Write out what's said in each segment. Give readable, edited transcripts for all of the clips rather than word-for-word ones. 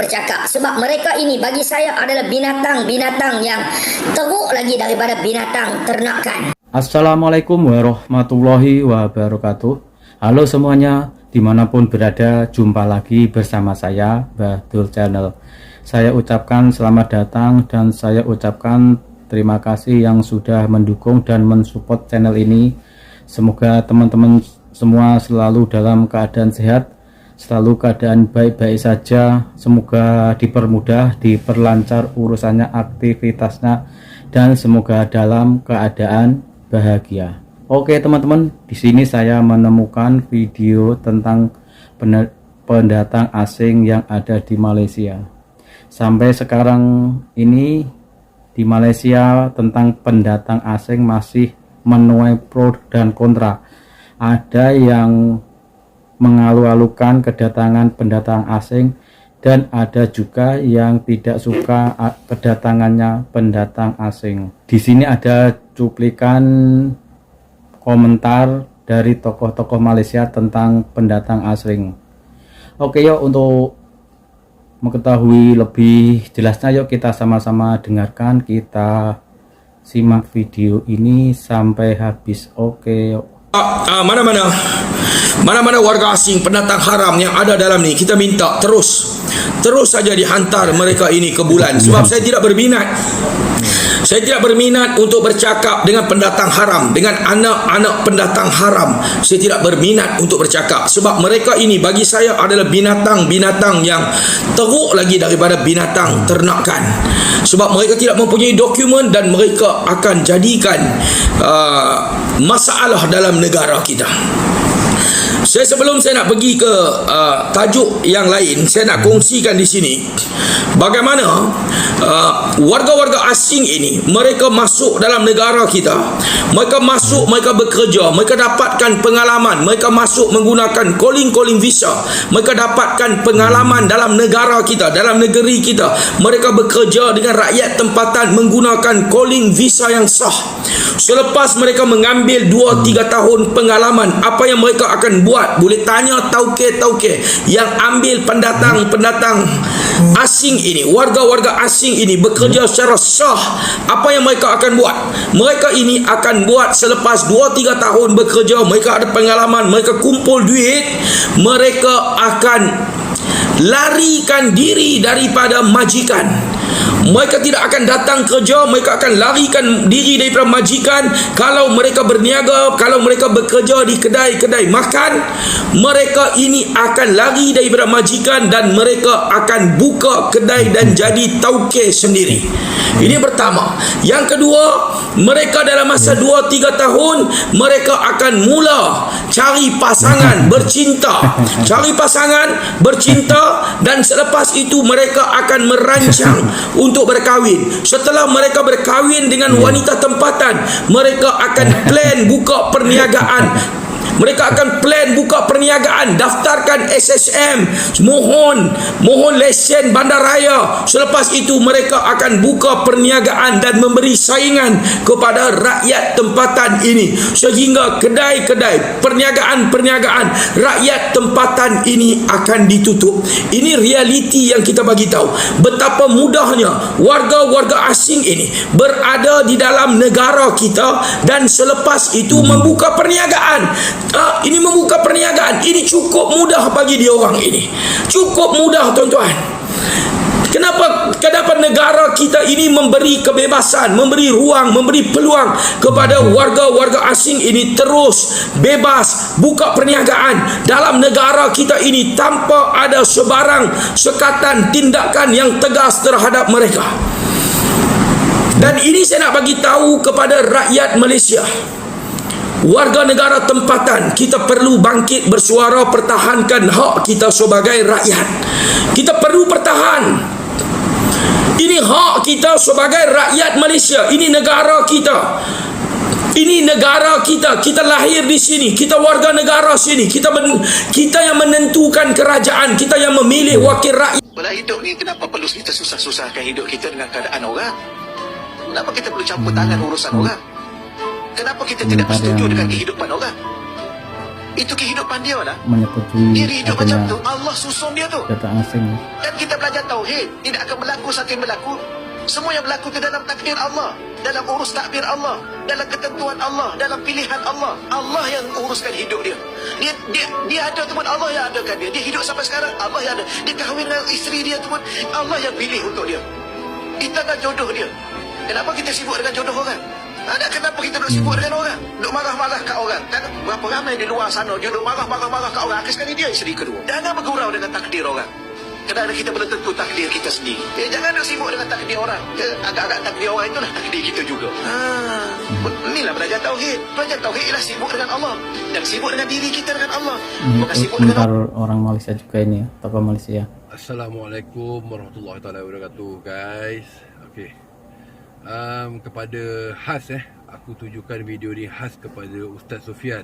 bercakap sebab mereka ini bagi saya adalah binatang-binatang yang teruk lagi daripada binatang ternakan. Assalamualaikum warahmatullahi wabarakatuh. Halo semuanya, dimanapun berada, jumpa lagi bersama saya, Mbah Dul Channel. Saya ucapkan selamat datang dan saya ucapkan terima kasih yang sudah mendukung dan mensupport channel ini. Semoga teman-teman semua selalu dalam keadaan sehat, selalu keadaan baik-baik saja. Semoga dipermudah, diperlancar urusannya, aktivitasnya, dan semoga dalam keadaan bahagia. Oke teman-teman, di sini saya menemukan video tentang pendatang asing yang ada di Malaysia. Sampai sekarang ini di Malaysia tentang pendatang asing masih menuai pro dan kontra. Ada yang mengalu-alukan kedatangan pendatang asing dan ada juga yang tidak suka kedatangannya pendatang asing. Di sini ada cuplikan komentar dari tokoh-tokoh Malaysia tentang pendatang asing. Oke, yuk untuk mengetahui lebih jelasnya yuk kita sama-sama dengarkan, kita simak video ini sampai habis. Oke, yuk. Mana-mana warga asing pendatang haram yang ada dalam ni, kita minta terus saja dihantar mereka ini ke bulan. Sebab saya tidak berminat untuk bercakap dengan pendatang haram, dengan anak-anak pendatang haram. Saya tidak berminat untuk bercakap sebab mereka ini bagi saya adalah binatang-binatang yang teruk lagi daripada binatang ternakan. Sebab mereka tidak mempunyai dokumen dan mereka akan jadikan masalah dalam negara kita. Sebelum saya nak pergi ke tajuk yang lain, saya nak kongsikan di sini bagaimana warga-warga asing ini mereka masuk dalam negara kita. Mereka masuk, mereka bekerja, mereka dapatkan pengalaman, mereka masuk menggunakan calling visa. Mereka dapatkan pengalaman dalam negara kita, dalam negeri kita. Mereka bekerja dengan rakyat tempatan menggunakan calling visa yang sah. Selepas mereka mengambil 2-3 tahun pengalaman, apa yang mereka akan buat? Boleh tanya tauke-tauke yang ambil pendatang asing ini, warga-warga asing ini bekerja secara sah. Apa yang mereka akan buat? Mereka ini akan buat selepas 2-3 tahun bekerja, mereka ada pengalaman, mereka kumpul duit, mereka akan larikan diri daripada majikan. Mereka tidak akan datang kerja, mereka akan larikan diri daripada majikan. Kalau mereka berniaga, kalau mereka bekerja di kedai-kedai makan, mereka ini akan lari daripada majikan dan mereka akan buka kedai dan jadi tauke sendiri. Ini pertama. Yang kedua, mereka dalam masa 2-3 tahun mereka akan mula cari pasangan, bercinta. Cari pasangan, bercinta, dan selepas itu mereka akan merancang untuk berkahwin. Setelah mereka berkahwin dengan wanita tempatan, mereka akan plan buka perniagaan. Mereka akan plan buka perniagaan, daftarkan SSM, mohon lesen bandaraya. Selepas itu mereka akan buka perniagaan dan memberi saingan kepada rakyat tempatan ini, sehingga kedai-kedai, perniagaan rakyat tempatan ini akan ditutup. Ini realiti yang kita bagi tahu. Betapa mudahnya warga-warga asing ini berada di dalam negara kita dan selepas itu membuka perniagaan. Ini membuka perniagaan, ini cukup mudah bagi dia orang ini. Cukup mudah tuan-tuan. Kenapa negara kita ini memberi kebebasan, memberi ruang, memberi peluang kepada warga-warga asing ini terus bebas buka perniagaan dalam negara kita ini tanpa ada sebarang sekatan tindakan yang tegas terhadap mereka. Dan ini saya nak bagi tahu kepada rakyat Malaysia. Warga negara tempatan, kita perlu bangkit bersuara, pertahankan hak kita sebagai rakyat. Kita perlu pertahan. Ini hak kita sebagai rakyat Malaysia. Ini negara kita. Ini negara kita. Kita lahir di sini. Kita warga negara sini. Kita yang menentukan kerajaan. Kita yang memilih wakil rakyat. Dalam hidup ni, kenapa perlu kita susah-susahkan hidup kita dengan keadaan orang? Kenapa kita perlu campur tangan urusan orang? Kenapa kita tidak setuju dengan kehidupan orang? Itu kehidupan dia lah. menyetujui Dia hidup macam adanya tu. Allah susun dia tu. pendatang asing. Dan kita belajar tauhid, tidak akan berlaku satu yang berlaku. Semua yang berlaku itu dalam takdir Allah, dalam urus takbir Allah, dalam ketentuan Allah, dalam pilihan Allah. Allah yang uruskan hidup dia. Dia ada tu pun Allah yang adakan dia. Dia hidup sampai sekarang, Allah yang ada. Dia kahwin dengan isteri dia tu pun Allah yang pilih untuk dia. Di tangan jodoh dia. Kenapa kita sibuk dengan jodoh orang? Ada kenapa kita duk sibuk dengan orang? Duk marah-marah kat orang. Kan berapa ramai di luar sana dia duk marah-marah kat orang. Akhir sekali dia isteri kedua. Jangan bergurau dengan takdir orang. Kadang-kadang kita belum tentu takdir kita sendiri. Jangan duk sibuk dengan takdir orang. Agak-agak takdir orang itulah takdir kita juga. Inilah belajar tauhid. Belajar tauhid ialah sibuk dengan Allah dan sibuk dengan diri kita dengan Allah. Bukan sibuk dengan Komentar orang Malaysia juga ini ya, tokoh Malaysia. Assalamualaikum warahmatullahi taala wabarakatuh, guys. Okey. Kepada khas aku tujukan video ni khas kepada Ustaz Sufian.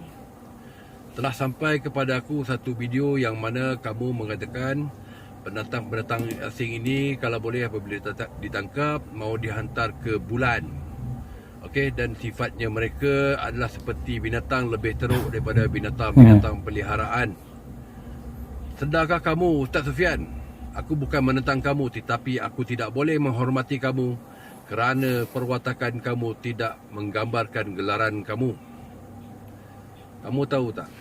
Telah sampai kepada aku satu video yang mana kamu mengatakan pendatang asing ini kalau boleh apabila ditangkap mau dihantar ke bulan. Okey, dan sifatnya mereka adalah seperti binatang, lebih teruk daripada binatang peliharaan. Sedarkah kamu, Ustaz Sufian? Aku bukan menentang kamu, tetapi aku tidak boleh menghormati kamu kerana perwatakan kamu tidak menggambarkan gelaran kamu. Kamu tahu tak?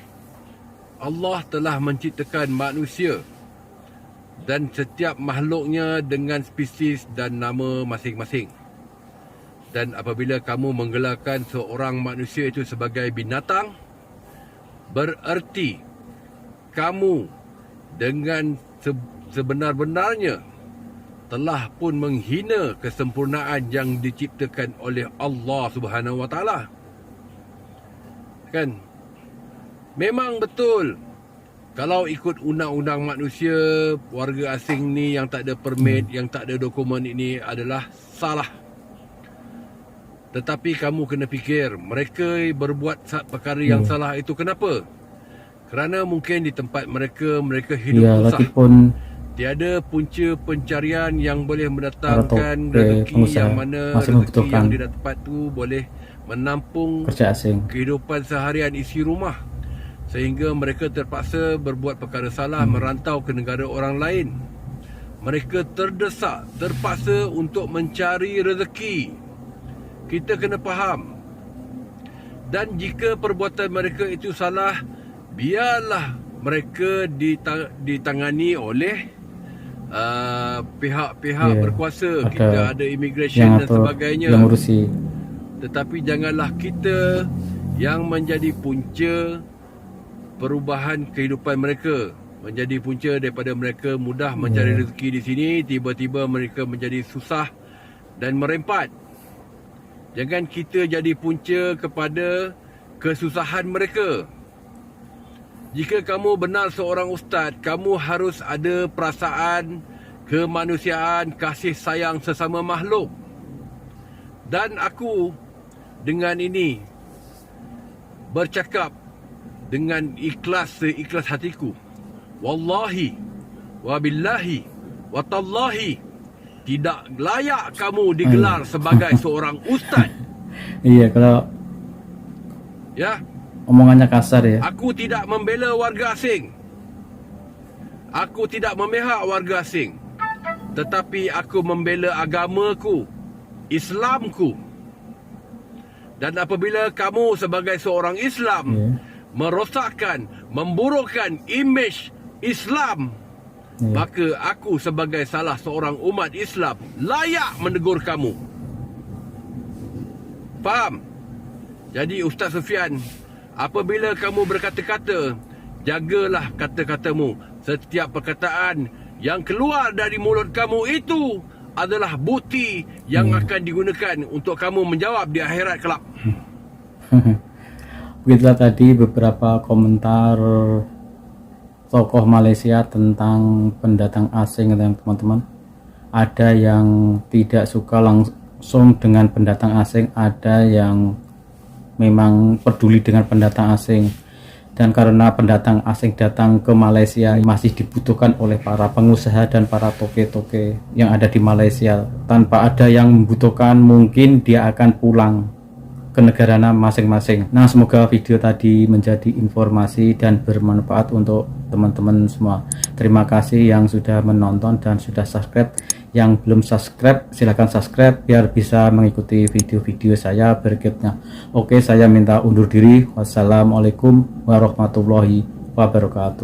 Allah telah menciptakan manusia dan setiap makhluknya dengan spesies dan nama masing-masing. Dan apabila kamu menggelarkan seorang manusia itu sebagai binatang, bererti kamu dengan sebenar-benarnya telah pun menghina kesempurnaan yang diciptakan oleh Allah Subhanahu Wa Taala. Kan? Memang betul. Kalau ikut undang-undang manusia, warga asing ni yang tak ada permit, yang tak ada dokumen ini adalah salah. Tetapi kamu kena fikir, mereka berbuat perkara yang salah itu kenapa? Kerana mungkin di tempat mereka hidup susah. Lagipun tiada punca pencarian yang boleh mendatangkan rezeki yang mana rezeki yang didapat tu boleh menampung kerja asing, kehidupan seharian isi rumah. Sehingga mereka terpaksa berbuat perkara salah, merantau ke negara orang lain. Mereka terdesak, terpaksa untuk mencari rezeki. Kita kena faham. Dan jika perbuatan mereka itu salah, biarlah mereka ditangani oleh pihak-pihak berkuasa. Kita ada immigration dan sebagainya. Tetapi janganlah kita yang menjadi punca perubahan kehidupan mereka, menjadi punca daripada mereka mudah mencari rezeki di sini, tiba-tiba mereka menjadi susah dan merempat. Jangan kita jadi punca kepada kesusahan mereka. Jika kamu benar seorang ustaz, kamu harus ada perasaan kemanusiaan, kasih sayang sesama makhluk. Dan aku dengan ini bercakap dengan ikhlas seikhlas hatiku. Wallahi, wabillahi, watallahi, tidak layak kamu digelar sebagai seorang ustaz. Iya, kalau omongannya kasar ya. Aku tidak membela warga asing. Aku tidak memihak warga asing. Tetapi aku membela agamaku, Islamku. Dan apabila kamu sebagai seorang Islam merosakkan, memburukkan imej Islam, maka aku sebagai salah seorang umat Islam layak menegur kamu. Faham? Jadi Ustaz Sufian, apabila kamu berkata-kata, jagalah kata-katamu. Setiap perkataan yang keluar dari mulut kamu itu adalah bukti yang akan digunakan untuk kamu menjawab di akhirat kelak. Begitulah tadi beberapa komentar tokoh Malaysia tentang pendatang asing, teman-teman. Ada yang tidak suka langsung dengan pendatang asing, ada yang memang peduli dengan pendatang asing. Dan karena pendatang asing datang ke Malaysia, masih dibutuhkan oleh para pengusaha dan para toke-toke yang ada di Malaysia. Tanpa ada yang membutuhkan, mungkin dia akan pulang kenegaraan masing-masing. Nah, semoga video tadi menjadi informasi dan bermanfaat untuk teman-teman semua. Terima kasih yang sudah menonton dan sudah subscribe. Yang belum subscribe, silahkan subscribe biar bisa mengikuti video-video saya berikutnya. Oke, saya minta undur diri. Wassalamualaikum warahmatullahi wabarakatuh.